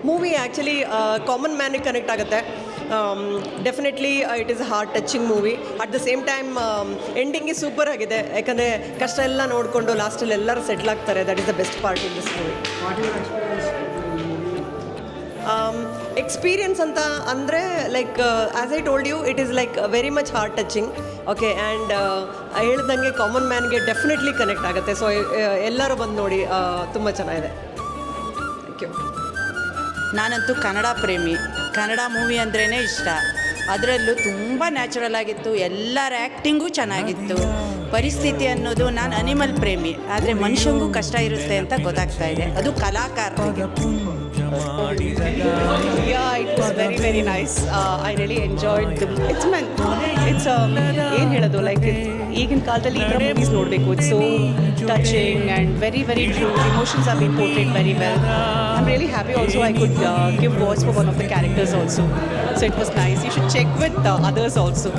Movie actually common ಮ್ಯಾನಿಗೆ connect ಆಗುತ್ತೆ. Definitely it is a heart touching movie. At the same time ಎಂಡಿಂಗ್ಗೆ super ಆಗಿದೆ, ಯಾಕಂದರೆ ಕಷ್ಟ ಎಲ್ಲ ನೋಡಿಕೊಂಡು ಲಾಸ್ಟಲ್ಲಿ ಎಲ್ಲರೂ ಸೆಟ್ಲ್ ಆಗ್ತಾರೆ. That is the best part in this movie. Experience ಅಂತ ಅಂದರೆ like as I told you, it is like very much heart touching. Okay, and ಹೇಳ್ದಂಗೆ ಕಾಮನ್ ಮ್ಯಾನ್ಗೆ ಡೆಫಿನೆಟ್ಲಿ ಕನೆಕ್ಟ್ ಆಗುತ್ತೆ. ಸೊ ಎಲ್ಲರೂ ಬಂದು ನೋಡಿ, ತುಂಬ ಚೆನ್ನಾಗಿದೆ. Thank you. ನಾನಂತೂ ಕನ್ನಡ ಪ್ರೇಮಿ, ಕನ್ನಡ ಮೂವಿ ಅಂದ್ರೇ ಇಷ್ಟ. ಅದರಲ್ಲೂ ತುಂಬ ನ್ಯಾಚುರಲ್ ಆಗಿತ್ತು, ಎಲ್ಲರ ಆ್ಯಕ್ಟಿಂಗೂ ಚೆನ್ನಾಗಿತ್ತು. ಪರಿಸ್ಥಿತಿ ಅನ್ನೋದು, ನಾನು ಅನಿಮಲ್ ಪ್ರೇಮಿ, ಆದರೆ ಮನುಷ್ಯಂಗೂ ಕಷ್ಟ ಇರುತ್ತೆ ಅಂತ ಗೊತ್ತಾಗ್ತಾ ಇದೆ, ಅದು ಕಲಾಕಾರರಿಗೆ. Yeah, it was very, very nice. I really enjoyed the... It's ಏನು ಹೇಳೋದು, ಲೈಕ್ ಈಗಿನ ಕಾಲದಲ್ಲಿ ಈ ಥರ ಮೂವೀಸ್ ನೋಡಬೇಕು. It's so touching and very very true. Emotions are been portrayed very well. I am really happy also I could give voice for one of the characters also. So it was nice. You should check with others also.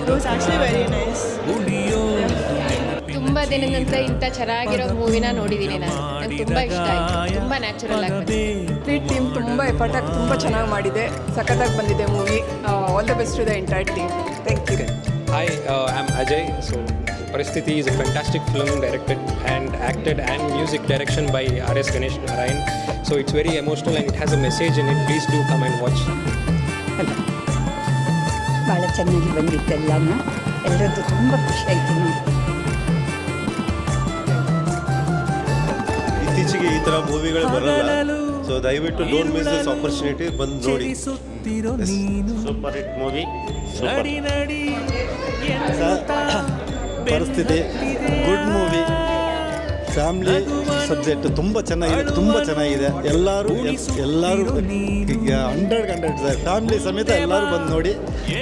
It was actually very nice. ತುಂಬ ದಿನದ ನಂತರ ಇಂಥ ಚೆನ್ನಾಗಿರೋ ಮೂವಿನ ನೋಡಿದ್ದೀನಿ ನಾನು. ನಂಗೆ ತುಂಬ ಇಷ್ಟ ಆಯಿತು, ತುಂಬ ನ್ಯಾಚುರಲ್ ಆಗಿ. ಟೀಮ್ ತುಂಬ ಎಫರ್ಟ್ ಆಗಿ ತುಂಬ ಚೆನ್ನಾಗಿ ಮಾಡಿದೆ, ಸಖತ್ತಾಗಿ ಬಂದಿದೆ movie. All the best to the entire team. Thank you. Hi, I'm Ajay. So, Paristhiti is a fantastic film directed and acted and music direction by R.S. Ganesh Narayan. So, it's very emotional and it has a message in it. Please do come and watch. ಭಾಳ ಚೆನ್ನಾಗಿ ಬಂದಿತ್ತೆಲ್ಲನ, ಎಲ್ಲರದ್ದು ತುಂಬ ಖುಷಿ ಆಯಿತು. ಇತ್ತೀಚೆಗೆ ಈ ಥರ ಮೂವಿಗಳು ಬರಲ್ಲ, ಸೊ ದಯವಿಟ್ಟು ಡೋಂಟ್ ಮಿಸ್ ದಿಸ್ ಆಪರ್ಚುನಿಟಿ, ಬಂದು ನೋಡಿ. Super hit movie. ಪರಿಸ್ಥಿತಿ ಗುಡ್ ಮೂವಿ, ಫ್ಯಾಮ್ಲಿ ಸಬ್ಜೆಕ್ಟ್ ತುಂಬ ಚೆನ್ನಾಗಿದೆ. ಎಲ್ಲರೂ 100 ಫ್ಯಾಮ್ಲಿ ಸಮೇತ ಎಲ್ಲರೂ ಬಂದು ನೋಡಿ,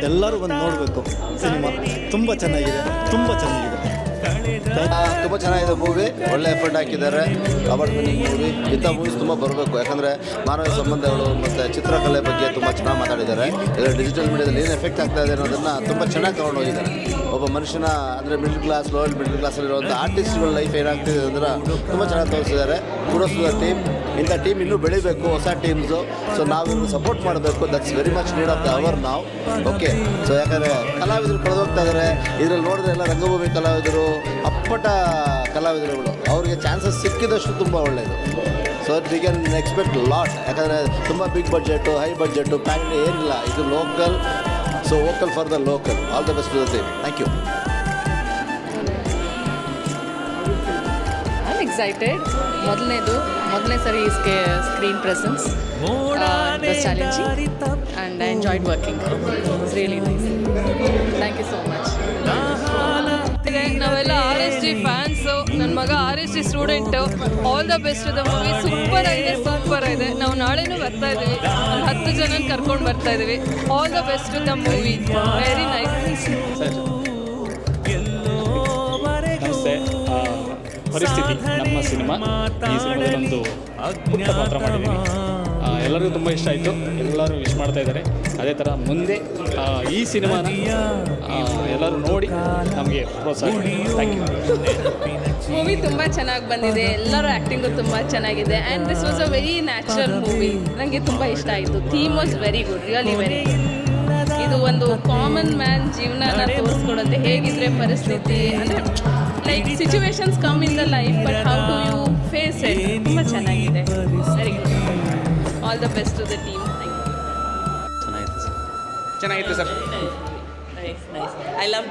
ಎಲ್ಲರೂ ಬಂದು ನೋಡಬೇಕು. ಸಿನಿಮಾ ತುಂಬ ಚೆನ್ನಾಗಿದೆ. ತುಂಬ ಚೆನ್ನಾಗಿದೆ ಮೂವಿ. ಒಳ್ಳೆ ಎಫರ್ಟ್ ಹಾಕಿದ್ದಾರೆ. Award winning movie. ಇಂಥ ಮೂವೀಸ್ ತುಂಬ ಬರಬೇಕು, ಯಾಕಂದರೆ ಮಾನವ ಸಂಬಂಧಗಳು ಮತ್ತು ಚಿತ್ರಕಲೆ ಬಗ್ಗೆ ತುಂಬ ಚೆನ್ನಾಗಿ ಮಾತಾಡಿದ್ದಾರೆ. ಇದರ ಡಿಜಿಟಲ್ ಮೀಡಿಯಾದಲ್ಲಿ ಏನು ಎಫೆಕ್ಟ್ ಆಗ್ತಾ ಇದೆ ಅನ್ನೋದನ್ನು ತುಂಬ ಚೆನ್ನಾಗಿ ತಗೊಂಡು ಹೋಗಿದ್ದಾರೆ. ಒಬ್ಬ ಮನುಷ್ಯನ ಅಂದರೆ ಲೋಯರ್ ಮಿಡಲ್ ಕ್ಲಾಸಲ್ಲಿರುವಂಥ ಆರ್ಟಿಸ್ಟ್ಗಳ ಲೈಫ್ ಏನಾಗ್ತಿದೆ ಅಂದ್ರೆ ತುಂಬ ಚೆನ್ನಾಗಿ ತೋರಿಸಿದ್ದಾರೆ. ಕುಡೋಸ್ ಟೀಮ್. ಇಂಥ ಟೀಮ್ ಇನ್ನೂ ಬೆಳಿಬೇಕು, ಹೊಸ ಟೀಮ್ಸು. ಸೊ ನಾವಿನ್ನು ಸಪೋರ್ಟ್ ಮಾಡಬೇಕು. That's very much need of the hour ನಾವು. ಓಕೆ, ಸೊ ಯಾಕಂದರೆ ಕಲಾವಿದರು ಕಳೆದೋಗ್ತಾ ಇದ್ದಾರೆ. ಇದರಲ್ಲಿ ನೋಡಿದ್ರೆ ಎಲ್ಲ ರಂಗಭೂಮಿ ಕಲಾವಿದರು, ಅಪ್ಪಟ ಕಲಾವಿದರುಗಳು, ಅವ್ರಿಗೆ ಚಾನ್ಸಸ್ ಸಿಕ್ಕಿದಷ್ಟು ತುಂಬ ಒಳ್ಳೆಯದು. So we can expect lot. ಯಾಕಂದರೆ ತುಂಬ big budget, high budget, pan ಏನಿಲ್ಲ. ಇದು local. So vocal for the local. All the best to the team. Thank you. I am excited. ಮೊದಲನೇ ಸರಿ screen presence was challenging and I enjoyed working. It's really nice. Thank you so much. ನಾವೆಲ್ಲ RSG fans. ನನ್ನ ಮಗ RSG student. All the best the movie. Super ಆಗಿದೆ. ನಾವು ನಾಳೆನೂ ಬರ್ತಾ ಇದ್ದೀವಿ, ಒಂದು 10 ಜನ ಕರ್ಕೊಂಡು ಬರ್ತಾ ಇದ್ದೀವಿ. All the best the movie. Very nice. ನಮಸ್ತೆ. ಪರಿಸ್ಥಿತಿ ನಮ್ಮ ಸಿನಿಮಾ. ಈ ಸಿನಿಮಾದಲ್ಲಿ ಒಂದು ಪುಟ್ಟ ಪಾತ್ರ ಮಾಡಿದ್ದೀನಿ. ಎಲ್ಲರಿಗೂ ತುಂಬ ಇಷ್ಟ ಆಯಿತು. ಎಲ್ಲರೂ ವಿಶ್ ಮಾಡ್ತಾ ಇದ್ದಾರೆ. ಅದೇ ಥರ ಮುಂದೆ ಈ ಸಿನಿಮಾನ ಎಲ್ಲರೂ ನೋಡಿ ನಮಗೆ ಪ್ರೋತ್ಸಾಹ. Thank you. ಮೂವಿ ತುಂಬ ಚೆನ್ನಾಗಿ ಬಂದಿದೆ. ಎಲ್ಲರ ಆ್ಯಕ್ಟಿಂಗು ತುಂಬ ಚೆನ್ನಾಗಿದೆ. And this was a very natural movie. ನನಗೆ ತುಂಬ ಇಷ್ಟ ಆಯಿತು. Theme was very good, really very good. ಇದು ಒಂದು ಕಾಮನ್ ಮ್ಯಾನ್ ಜೀವನನ ತೋರಿಸ್ಕೊಡುತ್ತೆ. ಹೇಗಿದ್ರೆ ಪರಿಸ್ಥಿತಿ ಅಂದರೆ like situations come in the life, but how to you face it. ತುಂಬ ಚೆನ್ನಾಗಿದೆ. Very good. All the best to the team. Thank you. ಚೆನ್ನಾಗಿತ್ತು ಸರ್. ನೈಸ್. I love